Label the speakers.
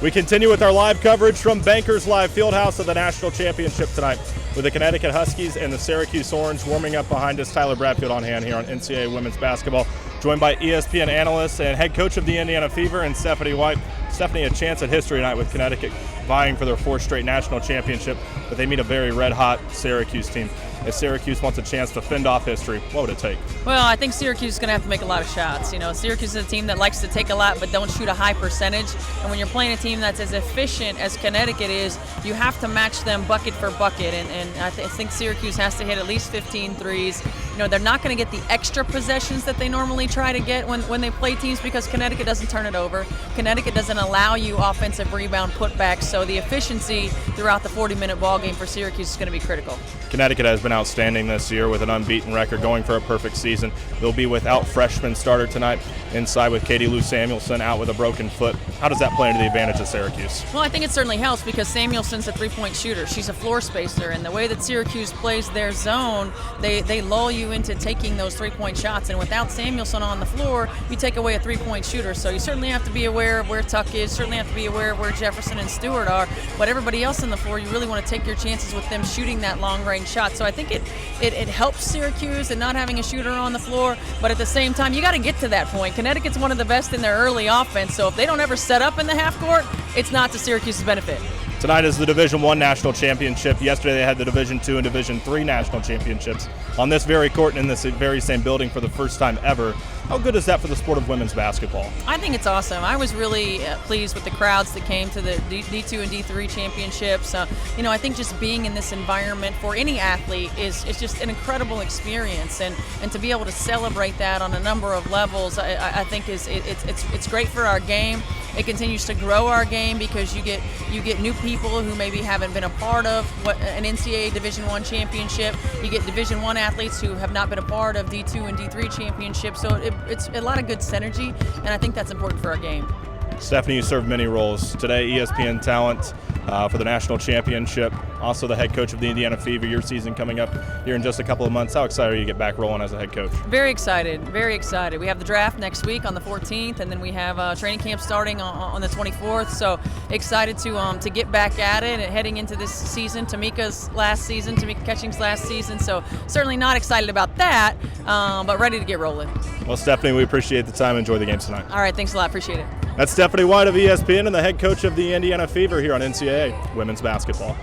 Speaker 1: We continue with our live coverage from Bankers Live Fieldhouse of the National Championship tonight with the Connecticut Huskies and the Syracuse Orange. Warming up behind us, Tyler Bradfield on hand here on NCAA Women's Basketball, joined by ESPN analyst and head coach of the Indiana Fever and Stephanie White. Stephanie, a chance at history tonight with Connecticut vying for their fourth straight national championship, but they meet a very red-hot Syracuse team. If Syracuse wants a chance to fend off history, what would it take?
Speaker 2: Well, I think Syracuse is going to have to make a lot of shots. You know, Syracuse is a team that likes to take a lot but don't shoot a high percentage. And when you're playing a team that's as efficient as Connecticut is, you have to match them bucket for bucket. And I think Syracuse has to hit at least 15 threes. You know, they're not going to get the extra possessions that they normally try to get when they play teams because Connecticut doesn't turn it over. Connecticut doesn't allow you offensive rebound putbacks, so the efficiency throughout the 40-minute ball game for Syracuse is going to be critical.
Speaker 1: Connecticut has been outstanding this year with an unbeaten record, going for a perfect season. They'll be without freshman starter tonight, inside with Katie Lou Samuelson out with a broken foot. How does that play into the advantage of Syracuse?
Speaker 2: Well, I think it certainly helps because Samuelson's a three-point shooter. She's a floor spacer, and the way that Syracuse plays their zone, they lull you into taking those three-point shots. And without Samuelson on the floor, you take away a three-point shooter. So you certainly have to be aware of where Tuck is, certainly have to be aware of where Jefferson and Stewart are. But everybody else on the floor, you really want to take your chances with them shooting that long-range shot. So I think it helps Syracuse and not having a shooter on the floor, but at the same time, you got to get to that point. Connecticut's one of the best in their early offense, so if they don't ever set up in the half court, it's not to Syracuse's benefit.
Speaker 1: Tonight is the Division I National Championship. Yesterday they had the Division II and Division III National Championships on this very court and in this very same building for the first time ever. How good is that for the sport of women's basketball?
Speaker 2: I think it's awesome. I was really pleased with the crowds that came to the D2 and D3 championships. You know, I think just being in this environment for any athlete is just an incredible experience, and to be able to celebrate that on a number of levels, I think it's great for our game. It continues to grow our game because you get new people who maybe haven't been a part of an NCAA Division I championship. You get Division I athletes who have not been a part of D2 and D3 championships. So it's a lot of good synergy, and I think that's important for our game.
Speaker 1: Stephanie, you served many roles. Today, ESPN talent for the national championship. Also the head coach of the Indiana Fever. Your season coming up here in just a couple of months. How excited are you to get back rolling as a head coach?
Speaker 2: Very excited, very excited. We have the draft next week on the 14th, and then we have training camp starting on the 24th. So excited to get back at it and heading into this season, Tamika's last season, Tamika Ketching's last season. So certainly not excited about that, but ready to get rolling.
Speaker 1: Well, Stephanie, we appreciate the time. Enjoy the games tonight.
Speaker 2: All right, thanks a lot. Appreciate it.
Speaker 1: That's Stephanie White of ESPN and the head coach of the Indiana Fever here on NCAA Women's Basketball.